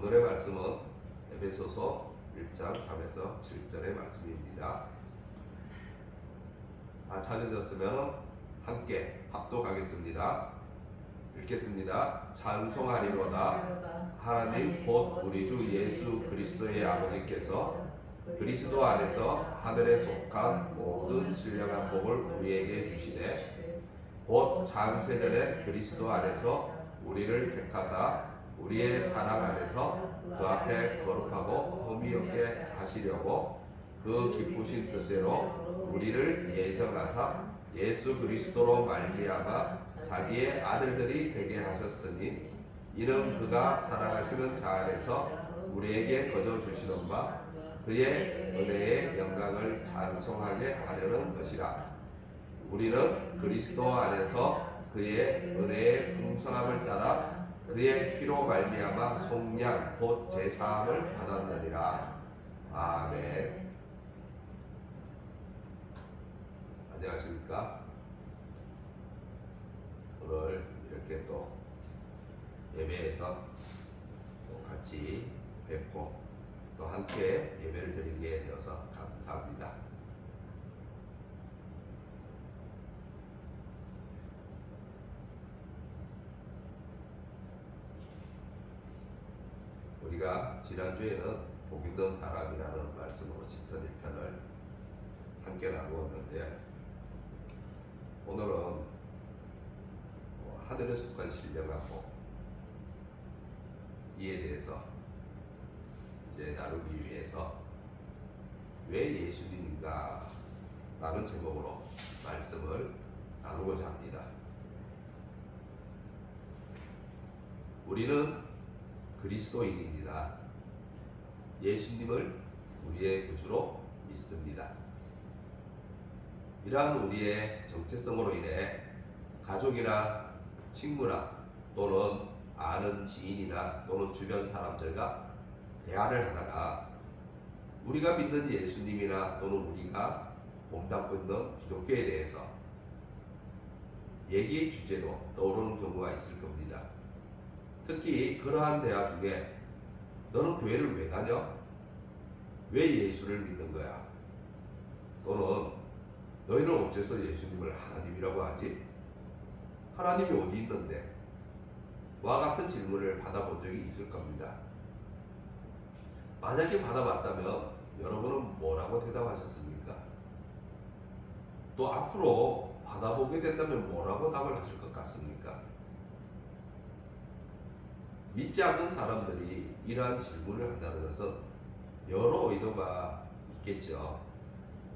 오늘의 말씀은 에베소서 1장 3에서 7절의 말씀입니다. 찾으셨으면 함께 합독하겠습니다. 읽겠습니다. 찬송하리로다. 하나님 곧 우리 주 예수 그리스도의 아버지께서 그리스도 안에서 하늘에 속한 모든 신령한 복을 우리에게 주시되 곧 창세전에 그리스도 안에서 우리를 택하사 우리의 사랑 안에서 그 앞에 거룩하고 흠이 없게 하시려고 그 기쁘신 뜻대로 우리를 예정하사 예수 그리스도로 말미암아 자기의 아들들이 되게 하셨으니 이는 그가 사랑하시는 자 안에서 우리에게 거저 주시는 바 그의 은혜의 영광을 찬송하게 하려는 것이라. 우리는 그리스도 안에서 그의 은혜의 풍성함을 따라 그의 피로 말미암아 속량 곧 제사함을 받았느니라. 아멘. 안녕하십니까? 오늘 이렇게 또 예배에서 또 같이 뵙고 또 함께 예배를 드리게 되어서 감사합니다. 우리가 지난주에는 복 있는 사람이라는 말씀으로 시편 1편을 함께 나누었는데 오늘은 하늘에 속한 신령한 복 이에 대해서 이제 나누기 위해서 왜 예수님인가 라는 제목으로 말씀을 나누고자 합니다. 우리는 그리스도인입니다. 예수님을 우리의 구주로 믿습니다. 이러한 우리의 정체성으로 인해 가족이나 친구나 또는 아는 지인이나 또는 주변 사람들과 대화를 하다가 우리가 믿는 예수님이나 또는 우리가 몸담고 있는 기독교에 대해서 얘기의 주제로 떠오르는 경우가 있을 겁니다. 특히 그러한 대화 중에 너는 교회를 왜 다녀? 왜 예수를 믿는 거야? 또는 너희는 어째서 예수님을 하나님이라고 하지? 하나님이 어디 있는데? 와 같은 질문을 받아본 적이 있을 겁니다. 만약에 받아봤다면 여러분은 뭐라고 대답하셨습니까? 또 앞으로 받아보게 된다면 뭐라고 답을 하실 것 같습니까? 믿지 않는 사람들이 이러한 질문을 한다는 것은 여러 의도가 있겠죠.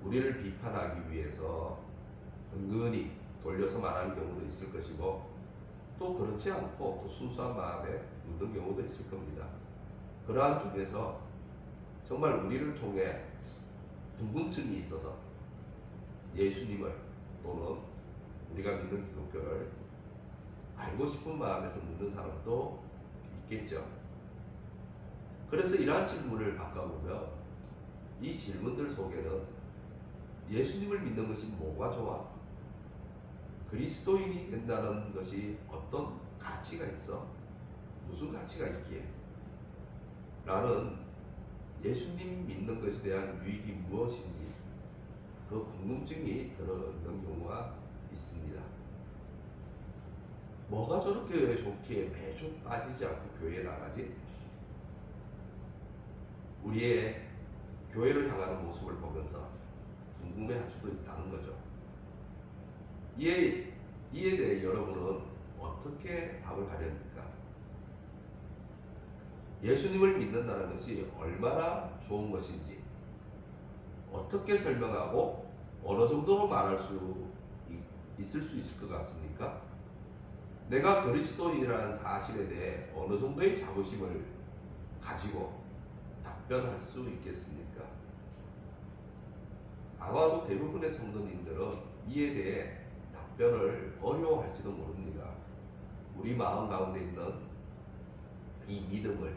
우리를 비판하기 위해서 은근히 돌려서 말하는 경우도 있을 것이고 또 그렇지 않고 또 순수한 마음에 묻는 경우도 있을 겁니다. 그러한 중에서 정말 우리를 통해 궁금증이 있어서 예수님을 또는 우리가 믿는 기독교를 알고 싶은 마음에서 묻는 사람도 있겠죠. 그래서 이러한 질문을 바꿔보면 이 질문들 속에는 예수님을 믿는 것이 뭐가 좋아? 그리스도인이 된다는 것이 어떤 가치가 있어? 무슨 가치가 있기에? 라는 예수님 믿는 것에 대한 유익이 무엇인지 그 궁금증이 들어있는 경우가 있습니다. 뭐가 저렇게 좋기에 매주 빠지지 않고 교회에 나가지? 우리의 교회를 향하는 모습을 보면서 궁금해할 수도 있다는 거죠. 이에 대해 여러분은 어떻게 답을 하렵니까? 예수님을 믿는다는 것이 얼마나 좋은 것인지 어떻게 설명하고 어느 정도로 말할 수 있을 수 있을 것 같습니까? 내가 그리스도인이라는 사실에 대해 어느 정도의 자부심을 가지고 답변할 수 있겠습니까? 아마도 대부분의 성도님들은 이에 대해 답변을 어려워할지도 모릅니다. 우리 마음 가운데 있는 이 믿음을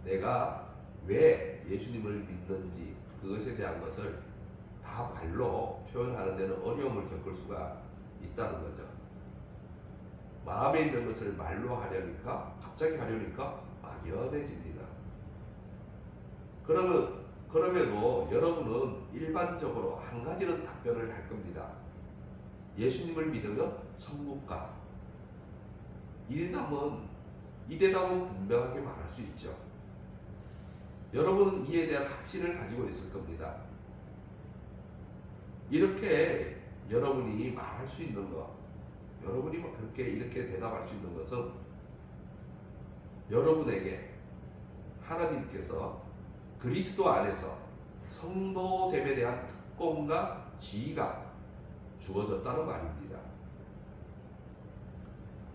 내가 왜 예수님을 믿는지 그것에 대한 것을 다 말로 표현하는 데는 어려움을 겪을 수가 있다는 거죠. 마음에 있는 것을 말로 하려니까 갑자기 하려니까 막연해집니다. 그럼에도 여러분은 일반적으로 한 가지는 답변을 할 겁니다. 예수님을 믿으면 천국 가. 이 대답은 분명하게 말할 수 있죠. 여러분은 이에 대한 확신을 가지고 있을 겁니다. 이렇게 여러분이 말할 수 있는 것, 여러분이 그렇게 이렇게 대답할 수 있는 것은 여러분에게 하나님께서 그리스도 안에서 성도됨에 대한 특권과 지위가 주어졌다는 말입니다.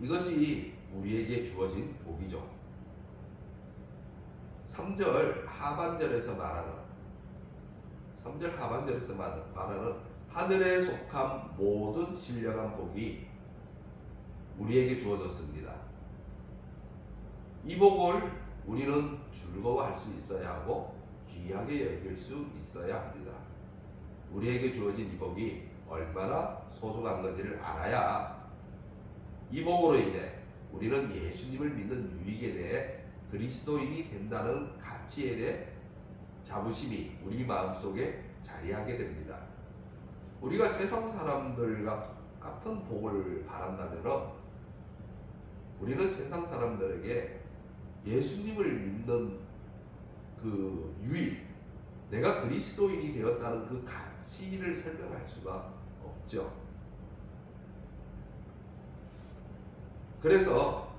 이것이 우리에게 주어진 복이죠. 3절 하반절에서 말하는 하늘에 속한 모든 신령한 복이 우리에게 주어졌습니다. 이 복을 우리는 즐거워할 수 있어야 하고 귀하게 여길 수 있어야 합니다. 우리에게 주어진 이 복이 얼마나 소중한 건지를 알아야 이 복으로 인해 우리는 예수님을 믿는 유익에 대해 그리스도인이 된다는 가치에 대해 자부심이 우리 마음속에 자리하게 됩니다. 우리가 세상 사람들과 같은 복을 바란다면 우리는 세상 사람들에게 예수님을 믿는 그 유익, 내가 그리스도인이 되었다는 그 가치를 설명할 수가 없죠. 그래서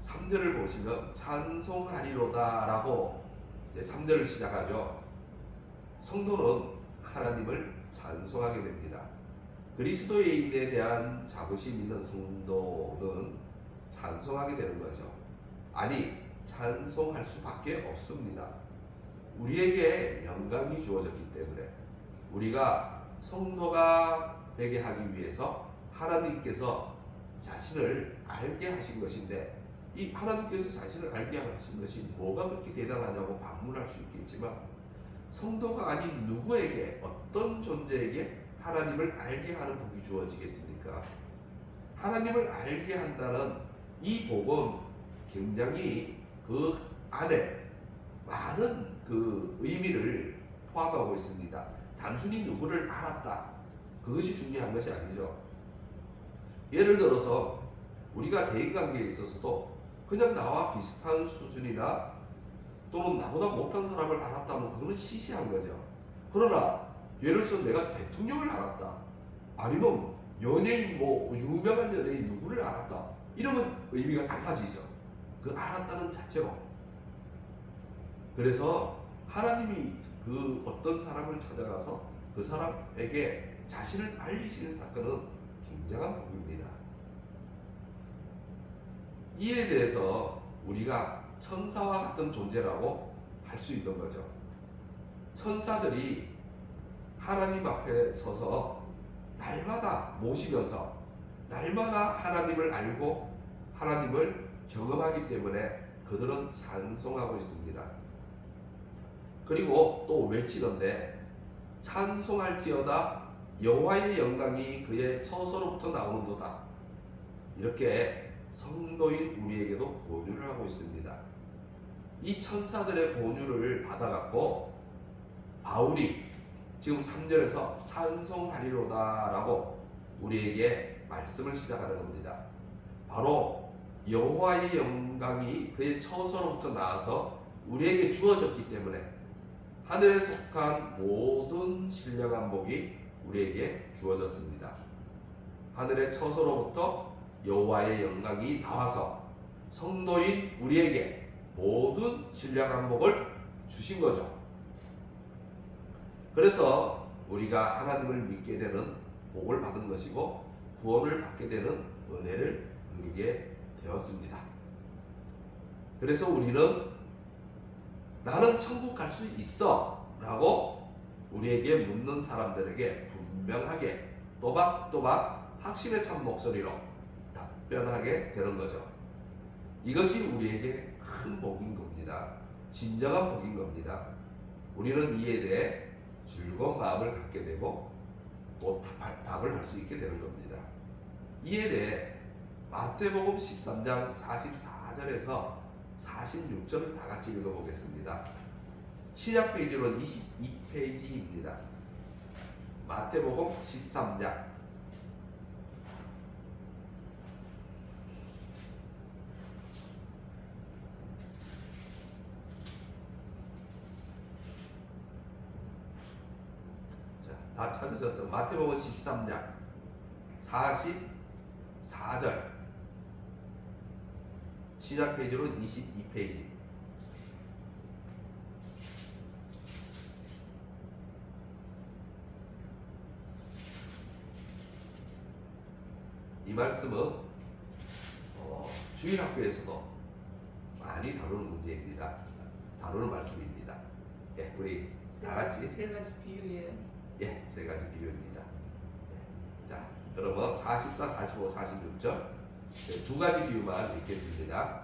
3절을 보시면 찬송하리로다 라고 이제 3절을 시작하죠. 성도는 하나님을 찬송하게 됩니다. 그리스도인에 대한 자부심 있는 성도는 찬송하게 되는 거죠. 아니, 찬송할 수밖에 없습니다. 우리에게 영광이 주어졌기 때문에 우리가 성도가 되게 하기 위해서 하나님께서 자신을 알게 하신 것인데, 이 하나님께서 자신을 알게 하신 것이 뭐가 그렇게 대단하냐고 반문할 수 있겠지만, 성도가 아닌 누구에게, 어떤 존재에게 하나님을 알게 하는 복이 주어지겠습니까? 하나님을 알게 한다는 이 복은 굉장히 그 안에 많은 그 의미를 포함하고 있습니다. 단순히 누구를 알았다, 그것이 중요한 것이 아니죠. 예를 들어서 우리가 대인관계에 있어서도 그냥 나와 비슷한 수준이나 또는 나보다 못한 사람을 알았다면 그거는 시시한 거죠. 그러나 예를 들어서 내가 대통령을 알았다, 아니면 연예인, 유명한 연예인 누구를 알았다, 이러면 의미가 달라지죠. 그 알았다는 자체로. 그래서 하나님이 그 어떤 사람을 찾아가서 그 사람에게 자신을 알리시는 사건은 굉장한 복입니다. 이에 대해서 우리가 천사와 같은 존재라고 할 수 있는 거죠. 천사들이 하나님 앞에 서서 날마다 모시면서 날마다 하나님을 알고 하나님을 경험하기 때문에 그들은 찬송하고 있습니다. 그리고 또 외치는데, 찬송할지어다 여호와의 영광이 그의 처소로부터 나오는도다. 이렇게 성도인 우리에게도 권유를 하고 있습니다. 이 천사들의 권유를 받아갖고 바울이 지금 3절에서 찬송하리로다 라고 우리에게 말씀을 시작하는 겁니다. 바로 여호와의 영광이 그의 처소로부터 나와서 우리에게 주어졌기 때문에 하늘에 속한 모든 신령한 복이 우리에게 주어졌습니다. 하늘의 처소로부터 여호와의 영광이 나와서 성도인 우리에게 모든 신령한 복을 주신 거죠. 그래서 우리가 하나님을 믿게 되는 복을 받은 것이고 구원을 받게 되는 은혜를 누리게 되었습니다. 그래서 우리는 나는 천국 갈 수 있어 라고 우리에게 묻는 사람들에게 분명하게 또박또박 확신에 찬 목소리로 답변하게 되는 거죠. 이것이 우리에게 큰 복인 겁니다. 진정한 복인 겁니다. 우리는 이에 대해 즐거운 마음을 갖게 되고 또 답을 할 수 있게 되는 겁니다. 이에 대해 마태복음 13장 44절에서 46절을 다 같이 읽어보겠습니다. 신약 페이지로는 22페이지입니다. 마태복음 13장 다 찾으셨어요? 마태복음 13장 44절 신약 페이지로는 22페이지. 이 말씀은 주일학교에서도 많이 다루는 문제입니다. 다루는 말씀입니다. 예, 우리 다 같이 세 가지 비유예요. 예, 세 가지 비유입니다. 예. 자, 그러면 44, 45, 46절 두 가지 비유만 읽겠습니다.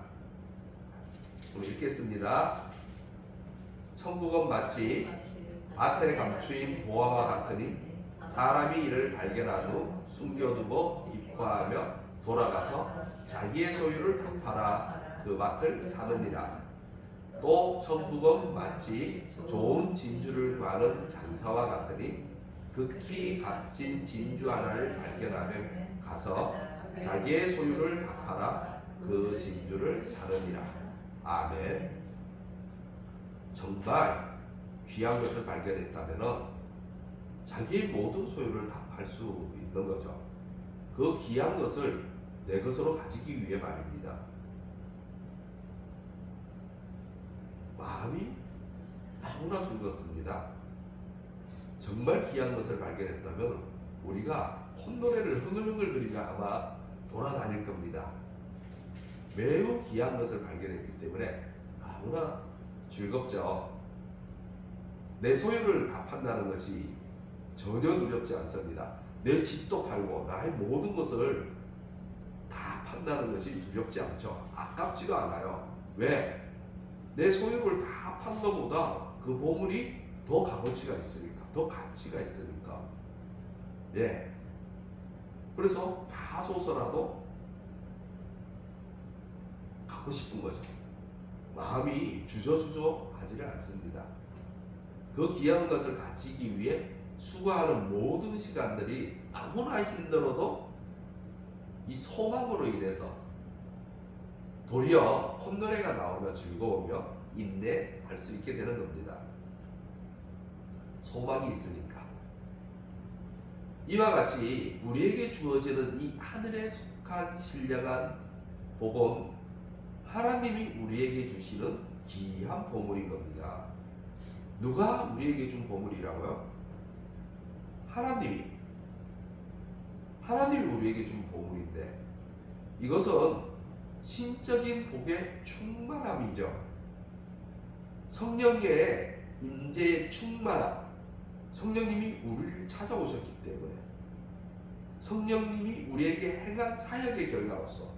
오늘 읽겠습니다. 천국은 마치 밭에 감추인 보화와 같으니 사람이 이를 발견한 후 숨겨두고 기뻐하며 돌아가서 자기의 소유를 팔아 그 밭을 사느니라. 또 천국은 마치 좋은 진주를 구하는 장사와 같으니 극히 값진 진주 하나를 발견하면 가서 자기의 소유를 다 팔아 그 진주를 사느니라. 아멘. 정말 귀한 것을 발견했다면 자기의 모든 소유를 다 팔 수 있는 거죠. 그 귀한 것을 내 것으로 가지기 위해 말입니다. 마음이 너무나 즐겁습니다. 정말 귀한 것을 발견했다면 우리가 콧노래를 흥얼흥얼거리며 아마 돌아다닐 겁니다. 매우 귀한 것을 발견했기 때문에 너무나 즐겁죠. 내 소유를 다 판다는 것이 전혀 두렵지 않습니다. 내 집도 팔고 나의 모든 것을 다 판다는 것이 두렵지 않죠. 아깝지도 않아요. 왜? 내 소유를 다 판 것보다 그 보물이 더 값어치가 있으니까, 더 가치가 있으니까. 예. 그래서 다 줘서라도 갖고 싶은 거죠. 마음이 주저주저 하지를 않습니다. 그 귀한 것을 가지기 위해 수고하는 모든 시간들이 너무나 힘들어도 이 소망으로 인해서 도리어 콧노래가 나오며 즐거우며 인내할 수 있게 되는 겁니다. 소망이 있으니까. 이와 같이 우리에게 주어지는 이 하늘에 속한 신령한 복은 하나님이 우리에게 주시는 귀한 보물인 겁니다. 누가 우리에게 준 보물이라고요? 하나님이 우리에게 준 보물인데 이것은 신적인 복의 충만함이죠. 성령의 임재의 충만함. 성령님이 우리를 찾아오셨기 때문에 성령님이 우리에게 행한 사역의 결과로서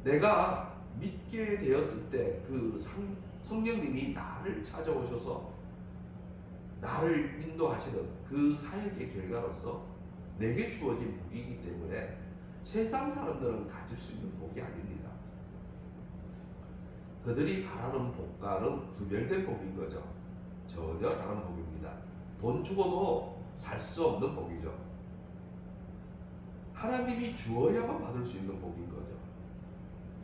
내가 믿게 되었을 때 그 성령님이 나를 찾아오셔서 나를 인도하시는 그 사역의 결과로서 내게 주어진 복이기 때문에 세상 사람들은 가질 수 있는 복이 아닙니다. 그들이 바라는 복과는 구별된 복인 거죠. 전혀 다른 복입니다. 돈 주고도 살 수 없는 복이죠. 하나님이 주어야만 받을 수 있는 복인 거죠.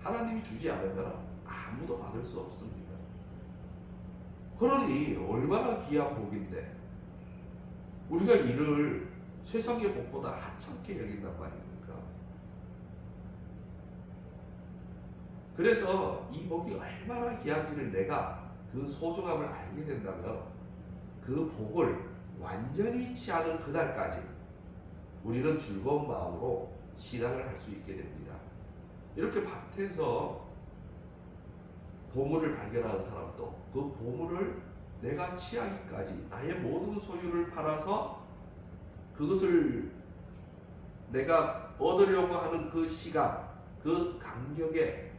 하나님이 주지 않으면 아무도 받을 수 없습니다. 그러니 얼마나 귀한 복인데 우리가 이를 세상의 복보다 하찮게 여긴단 말입니까? 그래서 이 복이 얼마나 귀한지를 내가 그 소중함을 알게 된다면 그 복을 완전히 취하는 그날까지 우리는 즐거운 마음으로 신앙을 할 수 있게 됩니다. 이렇게 밭에서 보물을 발견하는 사람도 그 보물을 내가 취하기까지 나의 모든 소유를 팔아서 그것을 내가 얻으려고 하는 그 시간, 그 간격의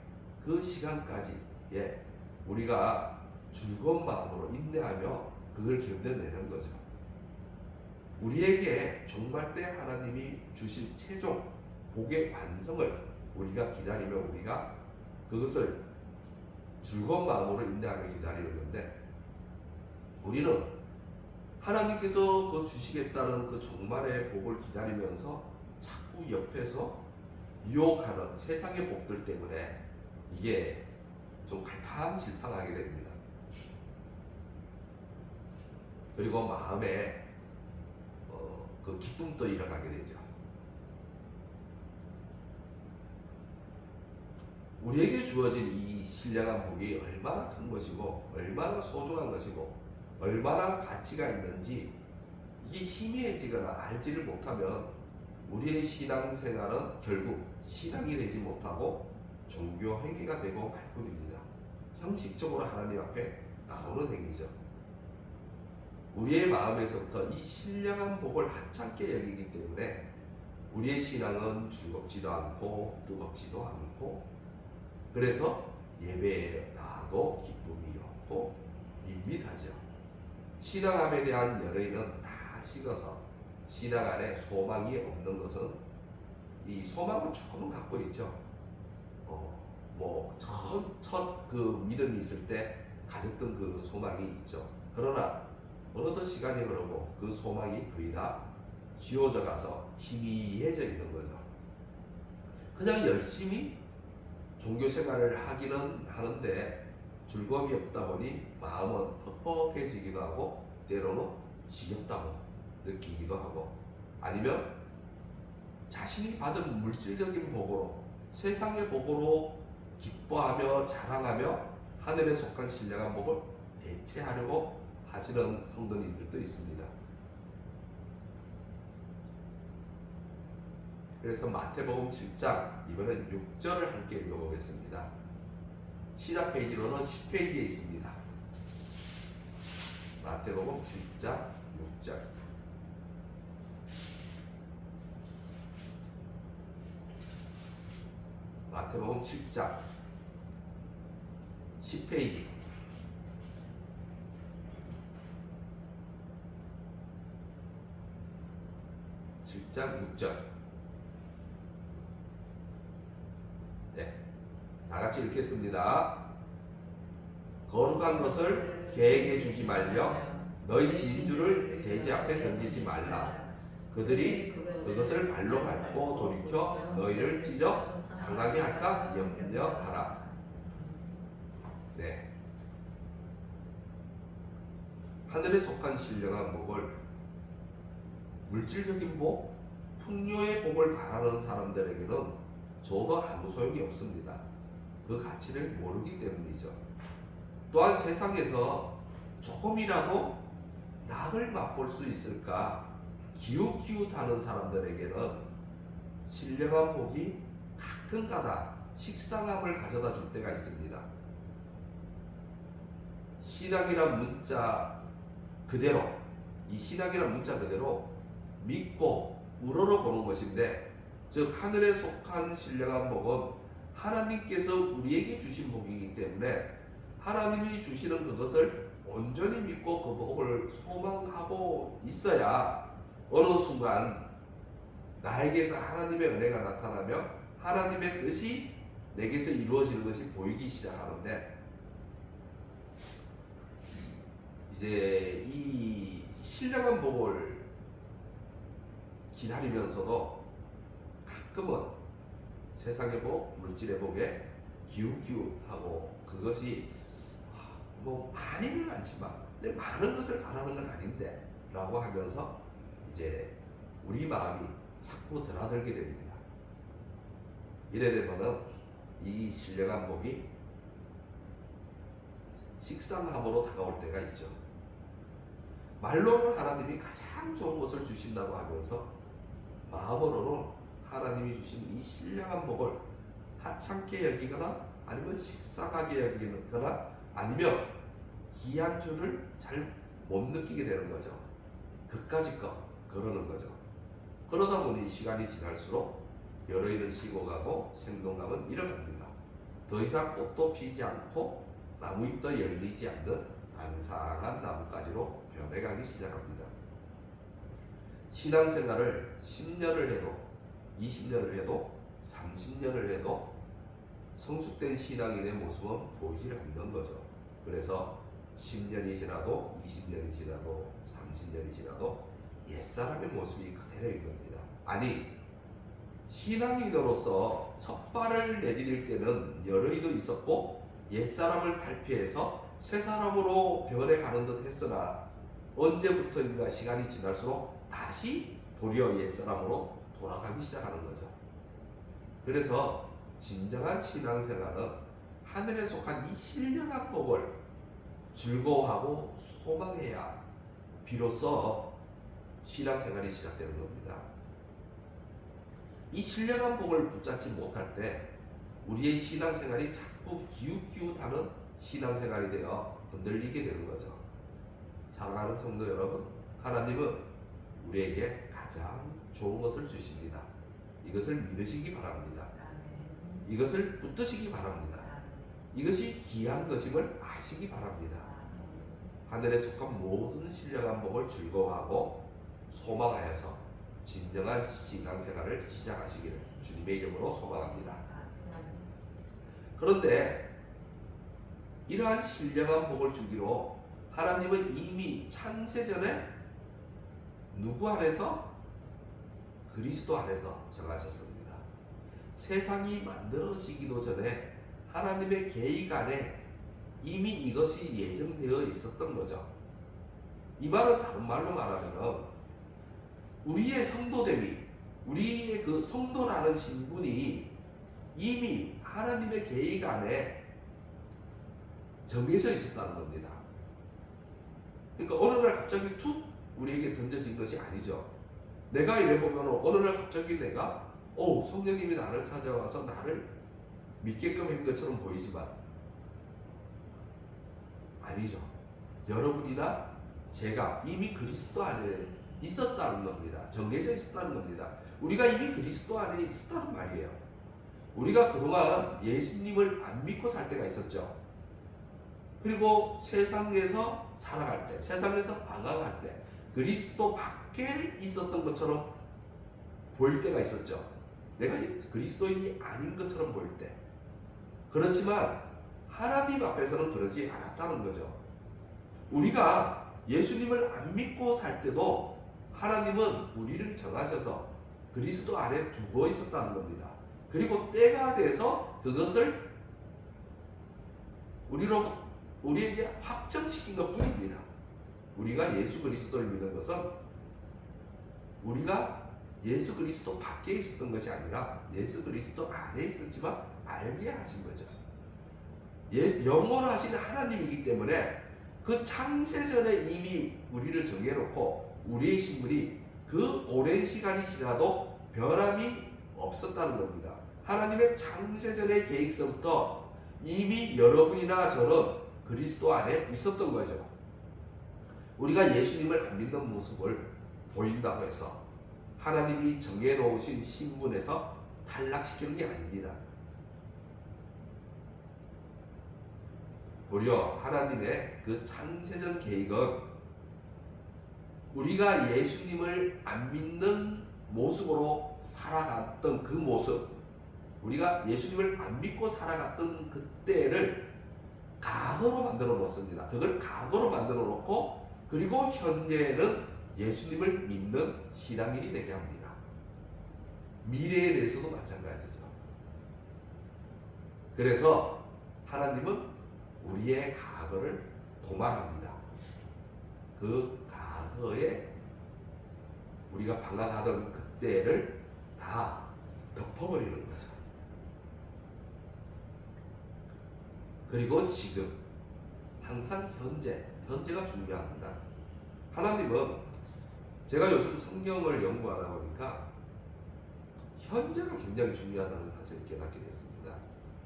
그 시간까지 우리가 즐거운 마음으로 인내하며 그걸 견뎌내는 거죠. 우리에게 종말 때 하나님이 주실 최종 복의 완성을 우리가 기다리며 우리가 그것을 즐거운 마음으로 인내하며 기다리는 건데, 우리는 하나님께서 그 주시겠다는 그 종말의 복을 기다리면서 자꾸 옆에서 유혹하는 세상의 복들 때문에 이게 좀 갈팡질팡하게 됩니다. 그리고 마음에 그 기쁨도 잃어가게 되죠. 우리에게 주어진 이 신령한 복이 얼마나 큰 것이고 얼마나 소중한 것이고 얼마나 가치가 있는지 이게 희미해지거나 알지를 못하면 우리의 신앙생활은 결국 신앙이 되지 못하고 종교 행위가 되고 말 뿐입니다. 형식적으로 하나님 앞에 나오는 행위죠. 우리의 마음에서부터 이 신령한 복을 하찮게 여기기 때문에 우리의 신앙은 즐겁지도 않고 뜨겁지도 않고, 그래서 예배에 나와도 기쁨이 없고 밋밋하죠. 신앙함에 대한 열의는 다 식어서 신앙 안에 소망이 없는 것은, 이 소망은 조금은 갖고 있죠. 첫 그 믿음이 있을 때 가졌던 그 소망이 있죠. 그러나 어느덧 시간이 흐르고 그 소망이 거의 다 지워져 가서 희미해져 있는 거죠. 그냥 열심히 종교 생활을 하기는 하는데 즐거움이 없다 보니 마음은 퍽퍽해지기도 하고 때로는 지겹다고 느끼기도 하고, 아니면 자신이 받은 물질적인 복으로, 세상의 복으로 기뻐하며 자랑하며 하늘에 속한 신령한 복을 대체하려고 하시는 성도님들도 있습니다. 그래서 마태복음 7장 이번엔 6절을 함께 읽어보겠습니다. 시작 페이지로는 10페이지에 있습니다. 마태복음 7장 6절. 마태복음 7장 10페이지. 장 6절. 네, 다 같이 읽겠습니다. 거룩한 것을 개에게 주지 말려 너희 진주를 돼지 앞에 던지지 말라. 그들이 그것을 발로 밟고 돌이켜 너희를 찢어 상하게 할까 염려하라. 네, 하늘에 속한 신령한 복을, 물질적인 복, 풍요의 복을 바라는 사람들에게는 줘도 아무 소용이 없습니다. 그 가치를 모르기 때문이죠. 또한 세상에서 조금이라도 낙을 맛볼 수 있을까 기웃기웃하는 사람들에게는 신령한 복이 가끔가다 식상함을 가져다 줄 때가 있습니다. 신앙이란 문자 그대로, 이 신앙이란 문자 그대로 믿고 우러러보는 것인데, 즉 하늘에 속한 신령한 복은 하나님께서 우리에게 주신 복이기 때문에 하나님이 주시는 그것을 온전히 믿고 그 복을 소망하고 있어야 어느 순간 나에게서 하나님의 은혜가 나타나며 하나님의 뜻이 내게서 이루어지는 것이 보이기 시작하는데, 이제 이 신령한 복을 기다리면서도 가끔은 세상의 복, 물질의 복에 기웃기웃하고, 그것이 뭐 많이는 않지만 근데 많은 것을 바라는 건 아닌데 라고 하면서 이제 우리 마음이 자꾸 드나들게 됩니다. 이래 되면은 이 신령한 복이 식상함으로 다가올 때가 있죠. 말로는 하나님이 가장 좋은 것을 주신다고 하면서 마음으로는 하나님이 주신 이 신령한 복을 하찮게 여기거나 아니면 식상하게 여기거나 아니면 귀한 줄을 잘 못 느끼게 되는 거죠. 그까짓 거 그러는 거죠. 그러다 보니 시간이 지날수록 여러 일은 식어가고 생동감은 잃어갑니다. 더 이상 꽃도 피지 않고 나무잎도 열리지 않는 앙상한 나뭇가지로 변해가기 시작합니다. 신앙생활을 10년을 해도 20년을 해도 30년을 해도 성숙된 신앙인의 모습은 보이질 않는 거죠. 그래서 10년이 지나도 20년이 지나도 30년이 지나도 옛사람의 모습이 그대로인 겁니다. 아니, 신앙인으로서 첫 발을 내디딜 때는 여러이도 있었고 옛사람을 탈피해서 새사람으로 변해가는 듯 했으나 언제부터인가 시간이 지날수록 다시 도리어 옛사람으로 돌아가기 시작하는 거죠. 그래서 진정한 신앙생활은 하늘에 속한 이 신령한 복을 즐거워하고 소망해야 비로소 신앙생활이 시작되는 겁니다. 이 신령한 복을 붙잡지 못할 때 우리의 신앙생활이 자꾸 기웃기웃하는 신앙생활이 되어 흔들리게 되는 거죠. 사랑하는 성도 여러분, 하나님은 우리에게 가장 좋은 것을 주십니다. 이것을 믿으시기 바랍니다. 이것을 붙드시기 바랍니다. 이것이 귀한 것임을 아시기 바랍니다. 하늘에 속한 모든 신령한 복을 즐거워하고 소망하여서 진정한 신앙생활을 시작하시기를 주님의 이름으로 소망합니다. 그런데 이러한 신령한 복을 주기로 하나님은 이미 창세전에 누구 안에서? 그리스도 안에서 정하셨습니다. 세상이 만들어지기도 전에 하나님의 계획 안에 이미 이것이 예정되어 있었던 거죠. 이 말은 다른 말로 말하면 우리의 성도됨이, 우리의 그 성도라는 신분이 이미 하나님의 계획 안에 정해져 있었다는 겁니다. 그러니까 어느 날 갑자기 툭 우리에게 던져진 것이 아니죠. 내가 이래보면 어느 날 갑자기 내가 성령님이 나를 찾아와서 나를 믿게끔 한 것처럼 보이지만 아니죠. 여러분이나 제가 이미 그리스도 안에 있었다는 겁니다. 정해져 있었다는 겁니다. 우리가 이미 그리스도 안에 있었다는 말이에요. 우리가 그동안 예수님을 안 믿고 살 때가 있었죠. 그리고 세상에서 살아갈 때, 세상에서 방황할 때 그리스도 밖에 있었던 것처럼 보일 때가 있었죠. 내가 그리스도인이 아닌 것처럼 보일 때. 그렇지만 하나님 앞에서는 그러지 않았다는 거죠. 우리가 예수님을 안 믿고 살 때도 하나님은 우리를 정하셔서 그리스도 안에 두고 있었다는 겁니다. 그리고 때가 돼서 그것을 우리에게 확정시킨 것 뿐입니다. 우리가 예수 그리스도를 믿는 것은 우리가 예수 그리스도 밖에 있었던 것이 아니라 예수 그리스도 안에 있었지만 알게 하신 거죠. 영원하신 하나님이기 때문에 그 창세전에 이미 우리를 정해놓고 우리의 신분이 그 오랜 시간이 지나도 변함이 없었다는 겁니다. 하나님의 창세전의 계획서부터 이미 여러분이나 저는 그리스도 안에 있었던 거죠. 우리가 예수님을 안 믿는 모습을 보인다고 해서 하나님이 정해놓으신 신분에서 탈락시키는 게 아닙니다. 도리어 하나님의 그 창세전 계획은 우리가 예수님을 안 믿는 모습으로 살아갔던 그 모습, 우리가 예수님을 안 믿고 살아갔던 그때를 과거로 만들어 놓습니다. 그걸 과거로 만들어 놓고 그리고 현재는 예수님을 믿는 신앙인이 되게 합니다. 미래에 대해서도 마찬가지죠. 그래서 하나님은 우리의 과거를 도말합니다. 그 과거에 우리가 방황하던 그때를 다 덮어버리는 거죠. 그리고 지금 항상 현재가 중요합니다. 하나님은 제가 요즘 성경을 연구하다 보니까 현재가 굉장히 중요하다는 사실을 깨닫게 됐습니다.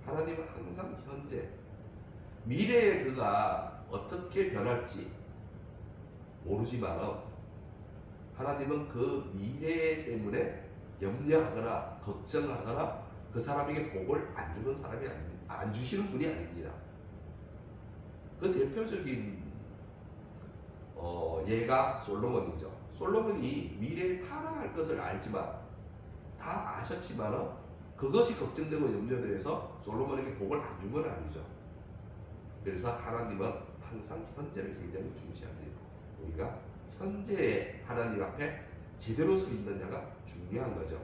하나님은 항상 현재, 미래에 그가 어떻게 변할지 모르지만 하나님은 그 미래 때문에 염려하거나 걱정하거나 그 사람에게 복을 안 주는 사람이 아닙니다. 안 주시는 분이 아닙니다. 그 대표적인 예가 솔로몬이죠. 솔로몬이 미래에 타락할 것을 알지만 다 아셨지만 그것이 걱정되고 염려돼서 솔로몬에게 복을 안 준 건 아니죠. 그래서 하나님은 항상 현재를 굉장히 중시합니다. 우리가 현재의 하나님 앞에 제대로 서 있느냐가 중요한 거죠.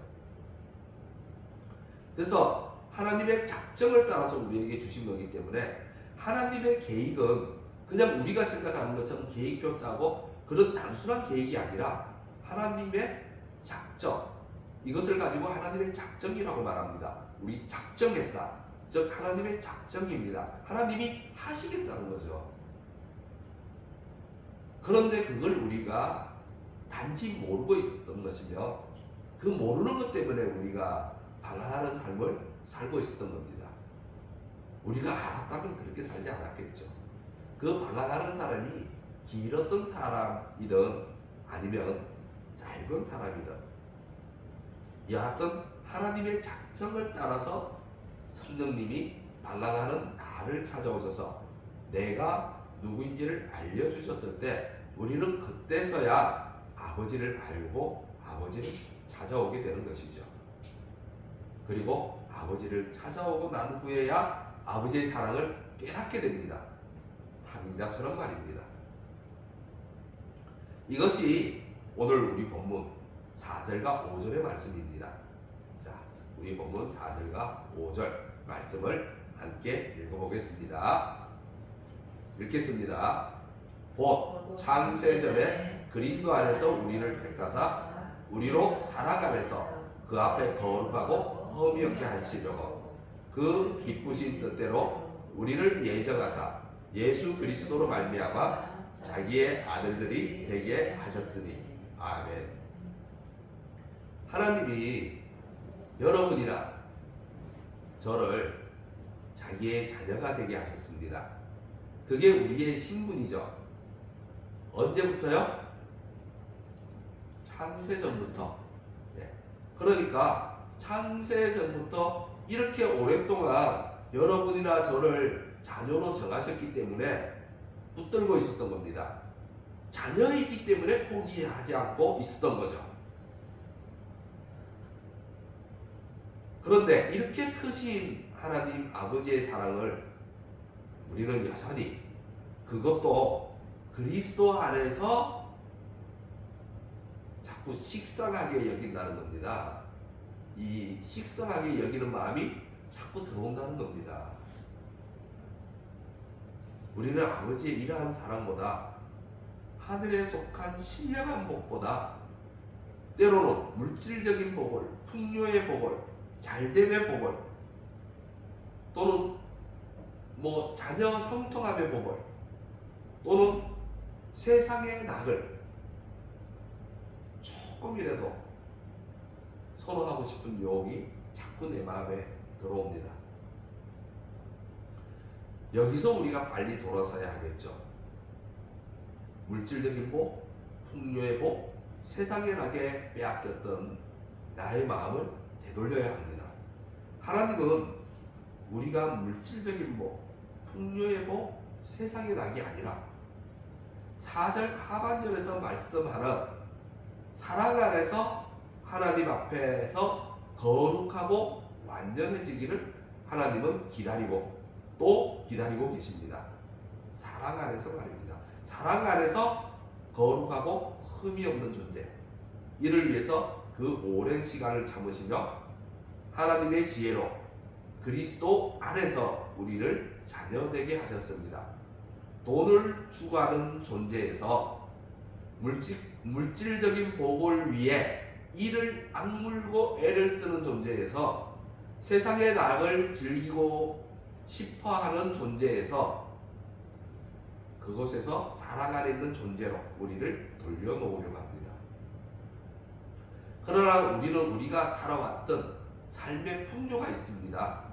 그래서 하나님의 작정을 따라서 우리에게 주신 거기 때문에 하나님의 계획은 그냥 우리가 생각하는 것처럼 계획표 짜고 그런 단순한 계획이 아니라 하나님의 작정, 이것을 가지고 하나님의 작정이라고 말합니다. 우리 작정했다. 즉 하나님의 작정입니다. 하나님이 하시겠다는 거죠. 그런데 그걸 우리가 단지 모르고 있었던 것이며 그 모르는 것 때문에 우리가 방황하는 삶을 살고 있었던 겁니다. 우리가 알았다면 그렇게 살지 않았겠죠. 그 방황하는 사람이 길었던 사람이든 아니면 짧은 사람이든 여하튼 하나님의 작정을 따라서 성령님이 방황하는 나를 찾아오셔서 내가 누구인지를 알려주셨을 때 우리는 그때서야 아버지를 알고 아버지를 찾아오게 되는 것이죠. 그리고 아버지를 찾아오고 난 후에야 아버지의 사랑을 깨닫게 됩니다. 탕자처럼 말입니다. 이것이 오늘 우리 본문 4절과 5절의 말씀입니다. 자, 우리 본문 4절과 5절 말씀을 함께 읽어보겠습니다. 읽겠습니다. 곧 창세전에 그리스도 안에서 우리를 택하사 우리로 살아가면서 그 앞에 거룩하고 흠이 없게 하시려고 그 기쁘신 뜻대로 우리를 예정하사 예수 그리스도로 말미암아 자기의 아들들이 되게 하셨으니 아멘. 하나님이 여러분이나 저를 자기의 자녀가 되게 하셨습니다. 그게 우리의 신분이죠. 언제부터요? 창세전부터. 그러니까 창세전부터 이렇게 오랫동안 여러분이나 저를 자녀로 정하셨기 때문에 붙들고 있었던 겁니다. 자녀이기 때문에 포기하지 않고 있었던 거죠. 그런데 이렇게 크신 하나님 아버지의 사랑을 우리는 여전히 그것도 그리스도 안에서 자꾸 식상하게 여긴다는 겁니다. 이 식상하게 여기는 마음이 자꾸 들어온다는 겁니다. 우리는 아버지의 이러한 사랑보다 하늘에 속한 신령한 복보다 때로는 물질적인 복을, 풍요의 복을, 잘됨의 복을 또는 자녀 형통함의 복을 또는 세상의 낙을 조금이라도 선호하고 싶은 유혹이 자꾸 내 마음에 들어옵니다. 여기서 우리가 빨리 돌아서야 하겠죠. 물질적인 복, 풍요의 복, 세상의 낙에 빼앗겼던 나의 마음을 되돌려야 합니다. 하나님은 우리가 물질적인 복, 풍요의 복, 세상의 낙이 아니라 4절 하반절에서 말씀하는 사랑 안에서 하나님 앞에서 거룩하고 완전해지기를 하나님은 기다리고 또 기다리고 계십니다. 사랑 안에서 말입니다. 사랑 안에서 거룩하고 흠이 없는 존재, 이를 위해서 그 오랜 시간을 참으시며 하나님의 지혜로 그리스도 안에서 우리를 자녀되게 하셨습니다. 돈을 추구하는 존재에서 물질적인 복을 위해 이를 악물고 애를 쓰는 존재에서 세상의 낙을 즐기고 싶어하는 존재에서 그곳에서 사랑 안에 있는 존재로 우리를 돌려놓으려고 합니다. 그러나 우리는 우리가 살아왔던 삶의 풍요가 있습니다.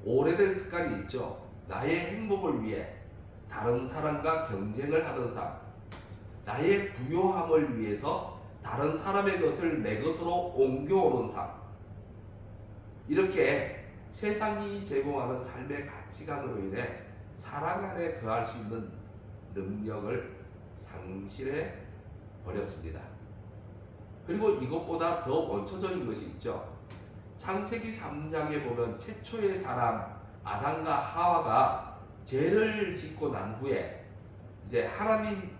오래된 습관이 있죠. 나의 행복을 위해 다른 사람과 경쟁을 하던 삶, 나의 부요함을 위해서 다른 사람의 것을 내 것으로 옮겨오는 삶, 이렇게 세상이 제공하는 삶의 가치관으로 인해 사랑 안에 거할 수 있는 능력을 상실해 버렸습니다. 그리고 이것보다 더 원초적인 것이 있죠. 창세기 3장에 보면 최초의 사람 아담과 하와가 죄를 짓고 난 후에 이제 하나님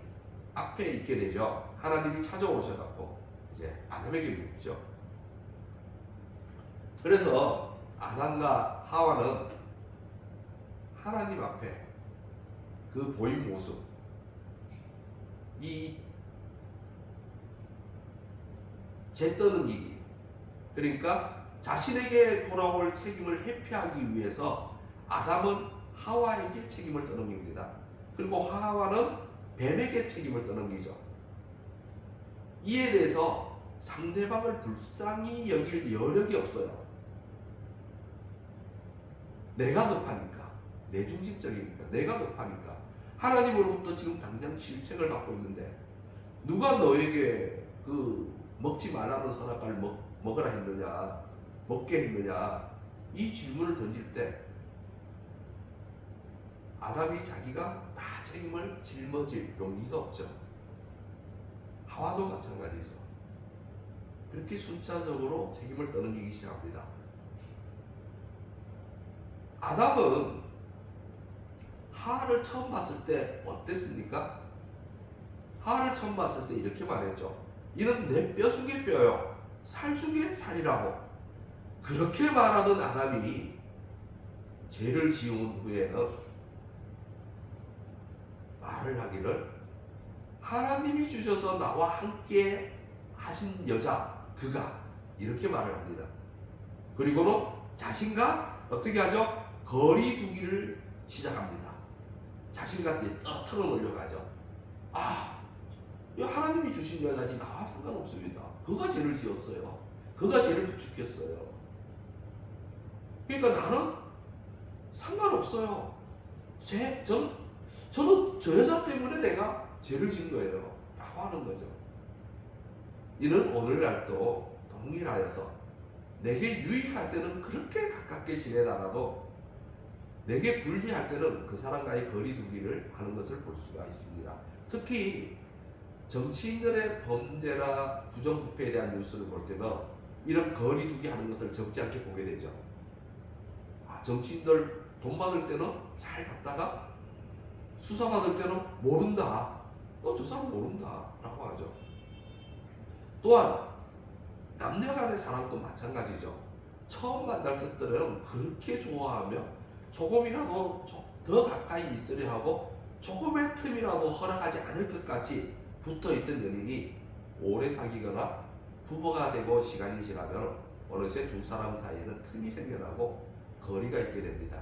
앞에 있게 되죠. 하나님이 찾아오셔갖고 이제 아담에게 묻죠. 그래서 아담과 하와는 하나님 앞에 그 보인 모습, 이 죄 떠넘기기, 그러니까 자신에게 돌아올 책임을 회피하기 위해서 아담은 하와에게 책임을 떠넘깁니다. 그리고 하와는 뱀에게 책임을 떠넘기죠. 이에 대해서 상대방을 불쌍히 여길 여력이 없어요. 내가 급하니까, 내중심적이니까, 내가 급하니까. 하나님으로부터 지금 당장 질책을 받고 있는데 누가 너에게 그 먹지 말라는 선악과를 먹으라 했느냐, 먹게 했느냐, 이 질문을 던질 때 아담이 자기가 다 책임을 짊어질 용기가 없죠. 하와도 마찬가지죠. 그렇게 순차적으로 책임을 떠넘기기 시작합니다. 아담은 하와를 처음 봤을 때 어땠습니까? 하와를 처음 봤을 때 이렇게 말했죠. 이는 내 뼈 중에 뼈요, 살 중에 살이라고. 그렇게 말하던 아담이 죄를 지은 후에는 말을 하기를, 하나님이 주셔서 나와 함께 하신 여자 그가, 이렇게 말을 합니다. 그리고는 자신과 어떻게 하죠? 거리 두기를 시작합니다. 자신과 떨어뜨려 놓으려고 하죠. 하나님이 주신 여자지 나와 상관없습니다. 그가 죄를 지었어요. 그가 죄를 부추겼어요. 그러니까 나는 상관없어요. 저는 저 여자 때문에 내가 죄를 지은 거예요 라고 하는 거죠. 이는 오늘날도 동일하여서 내게 유익할 때는 그렇게 가깝게 지내다가도 내게 불리할 때는 그 사람과의 거리 두기를 하는 것을 볼 수가 있습니다. 특히 정치인들의 범죄나 부정부패에 대한 뉴스를 볼 때는 이런 거리 두기 하는 것을 적지 않게 보게 되죠. 정치인들 돈 받을 때는 잘 받다가 수사 받을 때는 모른다. 저 사람 모른다 라고 하죠. 또한 남녀 간의 사랑도 마찬가지죠. 처음 만났을 때는 그렇게 좋아하며 조금이라도 더 가까이 있으려 하고 조금의 틈이라도 허락하지 않을 것 같이 붙어있던 연인이 오래 사귀거나 부부가 되고 시간이 지나면 어느새 두 사람 사이에는 틈이 생겨나고 거리가 있게 됩니다.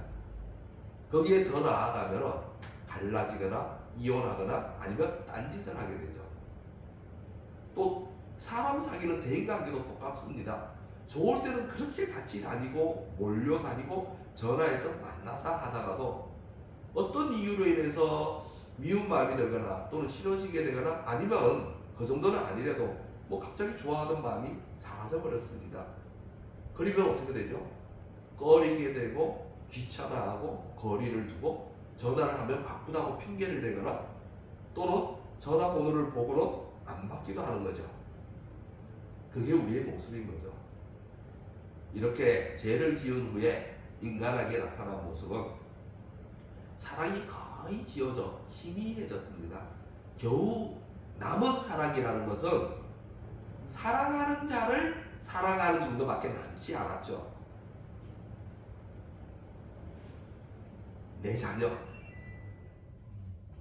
거기에 더 나아가면 갈라지거나 이혼하거나 아니면 딴짓을 하게 되죠. 또 사람 사귀는 대인관계도 똑같습니다. 좋을 때는 그렇게 같이 다니고 몰려다니고 전화해서 만나자 하다가도 어떤 이유로 인해서 미운 마음이 들거나 또는 싫어지게 되거나 아니면 그 정도는 아니래도 갑자기 좋아하던 마음이 사라져 버렸습니다. 그러면 어떻게 되죠? 꺼리게 되고 귀찮아하고 거리를 두고 전화를 하면 바쁘다고 핑계를 대거나 또는 전화번호를 보고는 안 받기도 하는 거죠. 그게 우리의 모습인 거죠. 이렇게 죄를 지은 후에 인간에게 나타난 모습은 사랑이 거의 지어져 희미해졌습니다. 겨우 남은 사랑이라는 것은 사랑하는 자를 사랑하는 정도밖에 남지 않았죠. 내 자녀,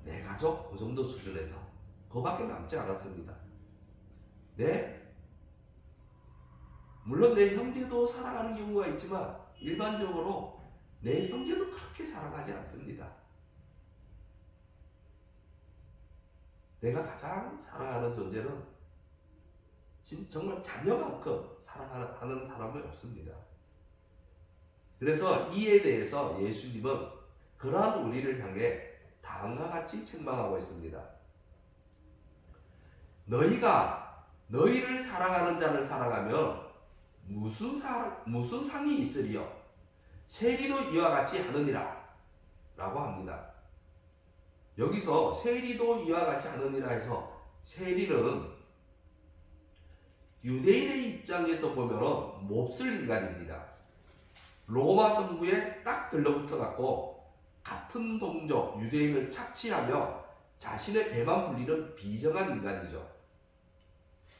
내 가족 그 정도 수준에서 그거밖에 남지 않았습니다. 물론 내 형제도 사랑하는 경우가 있지만 일반적으로 내 형제도 그렇게 사랑하지 않습니다. 내가 가장 사랑하는 존재는 정말 자녀만큼 사랑하는 사람은 없습니다. 그래서 이에 대해서 예수님은 그러한 우리를 향해 다음과 같이 책망하고 있습니다. 너희가 너희를 사랑하는 자를 사랑하면 무슨 상이 있으리요? 세리도 이와 같이 하느니라 라고 합니다. 여기서 세리도 이와 같이 하느니라 해서 세리는 유대인의 입장에서 보면은 몹쓸 인간입니다. 로마 정부에 딱 들러붙어 갖고 같은 동족 유대인을 착취하며 자신의 배만 불리는 비정한 인간이죠.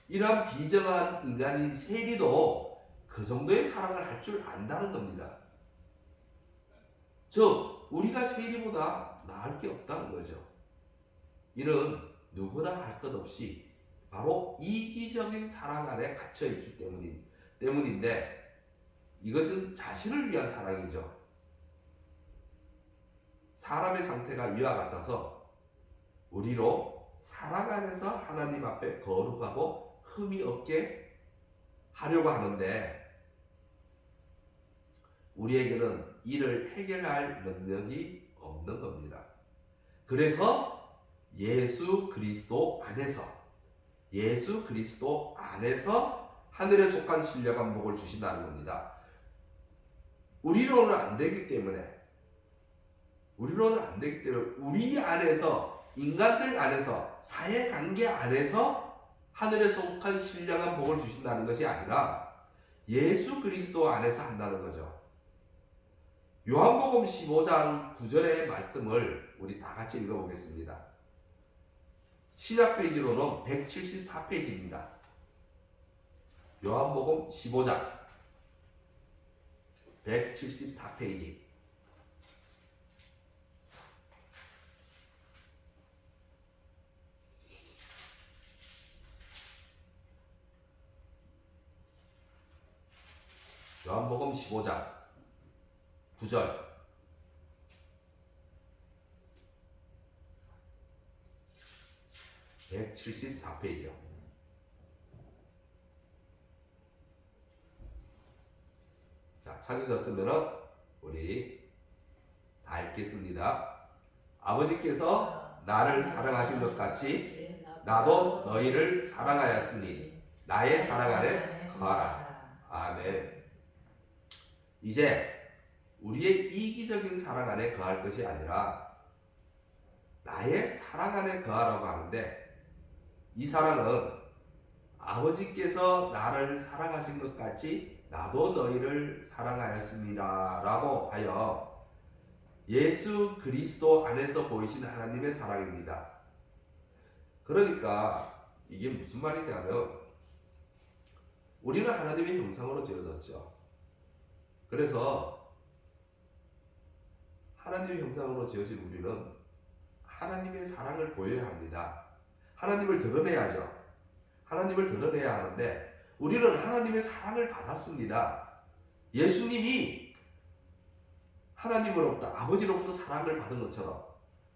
이러한 비정한 인간인 세리도 그 정도의 사랑을 할 줄 안다는 겁니다. 즉 우리가 세리보다 나을 게 없다는 거죠. 이는 누구나 할 것 없이 바로 이기적인 사랑 안에 갇혀 있기 때문인데 이것은 자신을 위한 사랑이죠. 사람의 상태가 이와 같아서 우리로 사랑 안에서 하나님 앞에 거룩하고 흠이 없게 하려고 하는데 우리에게는 이를 해결할 능력이 없는 겁니다. 그래서 예수 그리스도 안에서 하늘에 속한 신령한 복을 주신다는 겁니다. 우리로는 안 되기 때문에 우리 안에서, 인간들 안에서, 사회관계 안에서 하늘에 속한 신령한 복을 주신다는 것이 아니라 예수 그리스도 안에서 한다는 거죠. 요한복음 15장 9절의 말씀을 우리 다 같이 읽어보겠습니다. 시작 페이지로는 174페이지입니다. 요한복음 15장 174페이지. 요한복음 15장 9절. (174페이지요) 자, 찾으셨으면 우리 다 읽겠습니다. 아버지께서 나를 사랑하신 것 같이 나도 너희를 사랑하였으니 나의 사랑 안에 거하라. 아멘. 이제 우리의 이기적인 사랑 안에 거할 것이 아니라 나의 사랑 안에 거하라고 하는데, 이 사랑은 아버지께서 나를 사랑하신 것 같이 나도 너희를 사랑하였습니다 라고 하여 예수 그리스도 안에서 보이신 하나님의 사랑입니다. 그러니까 이게 무슨 말이냐면 우리는 하나님의 형상으로 지어졌죠. 그래서 하나님의 형상으로 지어진 우리는 하나님의 사랑을 보여야 합니다. 하나님을 드러내야죠. 하나님을 드러내야 하는데 우리는 하나님의 사랑을 받았습니다. 예수님이 하나님으로부터, 아버지로부터 사랑을 받은 것처럼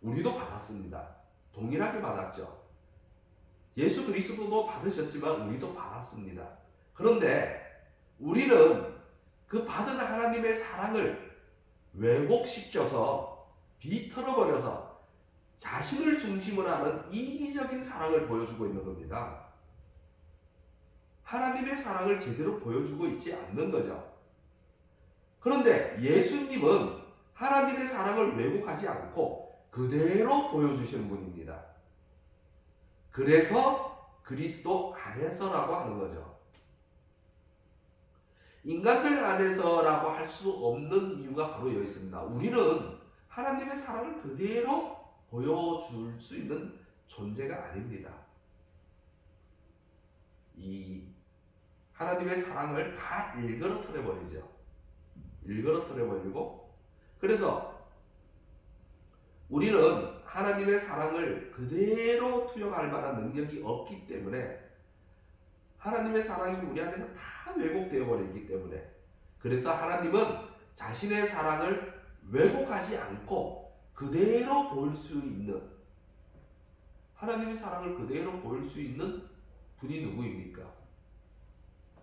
우리도 받았습니다. 동일하게 받았죠. 예수 그리스도도 받으셨지만 우리도 받았습니다. 그런데 우리는 그 받은 하나님의 사랑을 왜곡시켜서 비틀어버려서 자신을 중심으로 하는 이기적인 사랑을 보여주고 있는 겁니다. 하나님의 사랑을 제대로 보여주고 있지 않는 거죠. 그런데 예수님은 하나님의 사랑을 왜곡하지 않고 그대로 보여주시는 분입니다. 그래서 그리스도 안에서라고 하는 거죠. 인간들 안에서라고 할 수 없는 이유가 바로 여기 있습니다. 우리는 하나님의 사랑을 그대로 보여줄 수 있는 존재가 아닙니다. 이 하나님의 사랑을 다 일그러뜨려 버리죠. 일그러뜨려 버리고, 그래서 우리는 하나님의 사랑을 그대로 투영할 만한 능력이 없기 때문에 하나님의 사랑이 우리 안에서 다 왜곡되어 버리기 때문에, 그래서 하나님은 자신의 사랑을 왜곡하지 않고 그대로 보일 수 있는, 하나님의 사랑을 그대로 보일 수 있는 분이 누구입니까?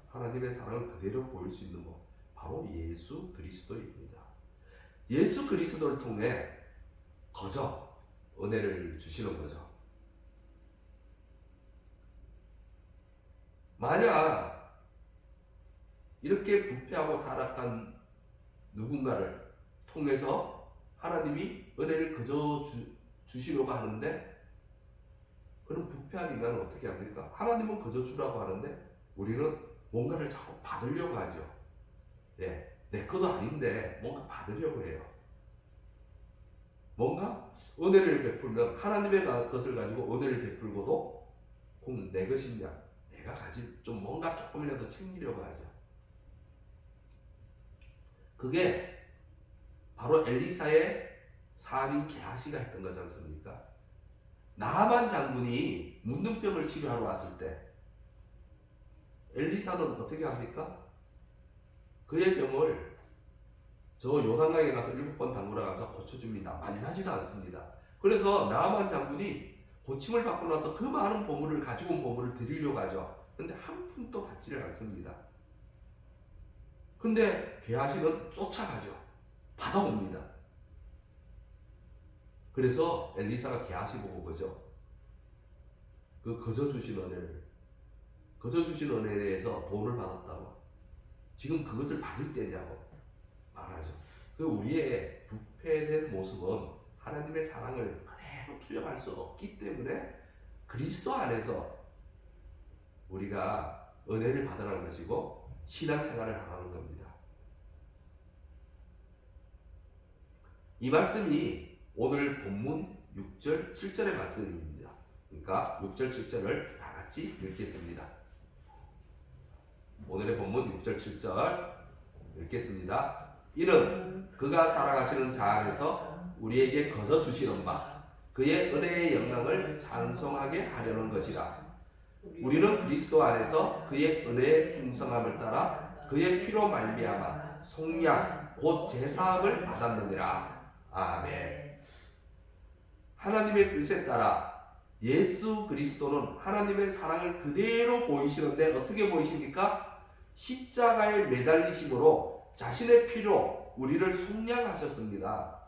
하나님의 사랑을 그대로 보일 수 있는 것, 바로 예수 그리스도입니다. 예수 그리스도를 통해 거저 은혜를 주시는 거죠. 만약 이렇게 부패하고 타락한 누군가를 통해서 하나님이 은혜를 그저 주시려고 하는데, 그럼 부패한 인간은 어떻게 합니까? 하나님은 그저 주라고 하는데 우리는 뭔가를 자꾸 받으려고 하죠. 예, 내 것도 아닌데 뭔가 받으려고 해요. 뭔가 은혜를 베풀면 하나님의 것을 가지고 은혜를 베풀고도 꼭 내 것이냐, 내가 가진 좀 뭔가 조금이라도 챙기려고 하죠. 그게 바로 엘리사의 사위 게하시가 했던 거지 않습니까? 나만 장군이 문둥병을 치료하러 왔을 때 엘리사는 어떻게 합니까? 그의 병을 저 요단강에 가서 7번 담그라 가면서 고쳐줍니다. 만나지도 않습니다. 그래서 나만 장군이 고침을 받고 나서 그 많은 보물을 가지고 온 보물을 드리려고 하죠. 근데 한 푼도 받지를 않습니다. 근데 게하시는 쫓아가죠. 받아옵니다. 그래서 엘리사가 게하시 보고 그죠? 그 거저 주신 은혜에 대해서 돈을 받았다고 지금 그것을 받을 때냐고 말하죠. 그 우리의 부패된 모습은 하나님의 사랑을 그대로 투영할 수 없기 때문에 그리스도 안에서 우리가 은혜를 받으라는 것이고 신앙생활을 하라는 겁니다. 이 말씀이 오늘 본문 6절 7절의 말씀입니다. 그러니까 6절 7절을 다 같이 읽겠습니다. 오늘의 본문 6절 7절 읽겠습니다. 이는 그가 살아가시는 자 안에서 우리에게 거저 주시는 바 그의 은혜의 영광을 찬송하게 하려는 것이라. 우리는 그리스도 안에서 그의 은혜의 풍성함을 따라 그의 피로 말미암아 속량 곧 제사함을 받았느니라. 아멘. 하나님의 뜻에 따라 예수 그리스도는 하나님의 사랑을 그대로 보이시는데 어떻게 보이십니까? 십자가에 매달리심으로 자신의 피로 우리를 속량하셨습니다.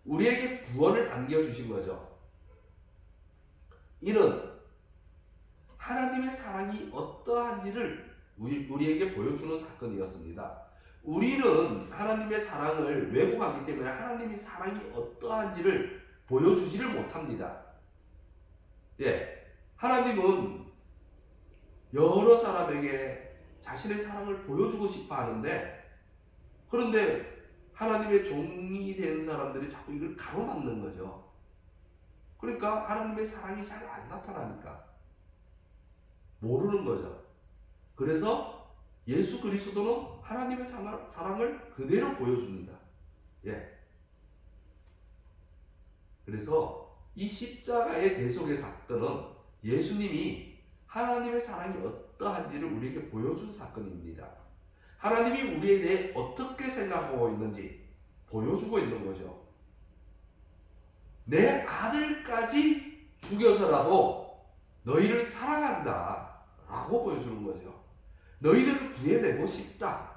우리에게 구원을 안겨주신 거죠. 이는 하나님의 사랑이 어떠한지를 우리에게 보여주는 사건이었습니다. 우리는 하나님의 사랑을 왜곡하기 때문에 하나님의 사랑이 어떠한지를 보여주지를 못합니다. 예, 하나님은 여러 사람에게 자신의 사랑을 보여주고 싶어 하는데, 그런데 하나님의 종이 된 사람들이 자꾸 이걸 가로막는 거죠. 그러니까 하나님의 사랑이 잘 안 나타나니까 모르는 거죠. 그래서 예수 그리스도는 하나님의 사랑을 그대로 보여줍니다. 예. 그래서 이 십자가의 대속의 사건은 예수님이 하나님의 사랑이 어떠한지를 우리에게 보여준 사건입니다. 하나님이 우리에 대해 어떻게 생각하고 있는지 보여주고 있는 거죠. 내 아들까지 죽여서라도 너희를 사랑한다 라고 보여주는 거죠. 너희들을 구해내고 싶다.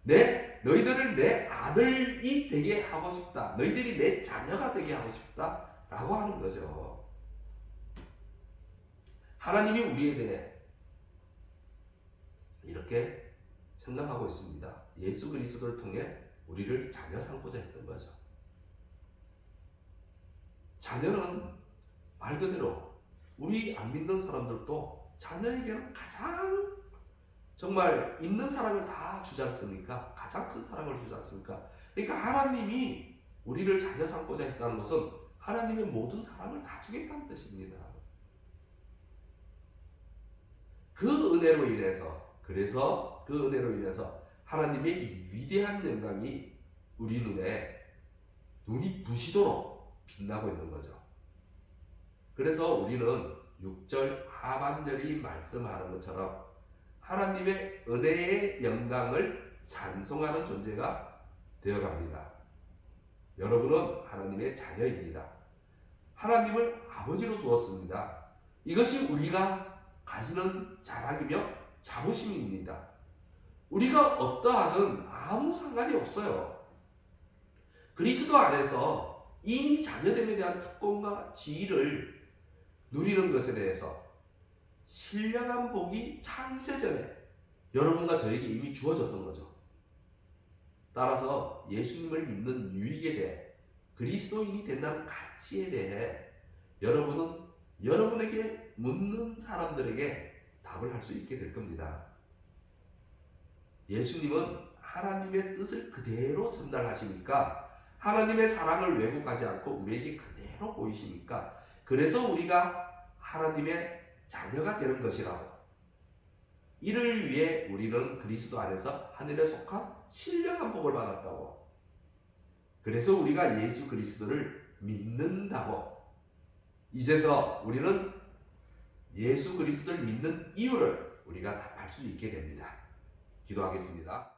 너희들을 내 아들이 되게 하고 싶다. 너희들이 내 자녀가 되게 하고 싶다 라고 하는 거죠. 하나님이 우리에 대해 이렇게 생각하고 있습니다. 예수 그리스도를 통해 우리를 자녀 삼고자 했던 거죠. 자녀는 말 그대로 우리 안 믿는 사람들도 자녀에게는 가장 정말 있는 사랑을 다 주지 않습니까? 가장 큰 사랑을 주지 않습니까? 그러니까 하나님이 우리를 자녀 삼고자 했다는 것은 하나님의 모든 사랑을 다 주겠다는 뜻입니다. 그 은혜로 인해서, 그래서 그 은혜로 인해서 하나님의 이 위대한 영광이 우리 눈이 부시도록 빛나고 있는 거죠. 그래서 우리는 6절 하반절이 말씀하는 것처럼 하나님의 은혜의 영광을 찬송하는 존재가 되어갑니다. 여러분은 하나님의 자녀입니다. 하나님을 아버지로 두었습니다. 이것이 우리가 가지는 자랑이며 자부심입니다. 우리가 어떠하든 아무 상관이 없어요. 그리스도 안에서 이미 자녀됨에 대한 특권과 지위를 누리는 것에 대해서 신령한 복이 창세전에 여러분과 저에게 이미 주어졌던 거죠. 따라서 예수님을 믿는 유익에 대해, 그리스도인이 된다는 가치에 대해 여러분은 여러분에게 묻는 사람들에게 답을 할 수 있게 될 겁니다. 예수님은 하나님의 뜻을 그대로 전달하시니까 하나님의 사랑을 왜곡하지 않고 우리에게 그대로 보이시니까 그래서 우리가 하나님의 자녀가 되는 것이라고. 이를 위해 우리는 그리스도 안에서 하늘에 속한 신령한 복을 받았다고. 그래서 우리가 예수 그리스도를 믿는다고. 이제서 우리는 예수 그리스도를 믿는 이유를 우리가 답할 수 있게 됩니다. 기도하겠습니다.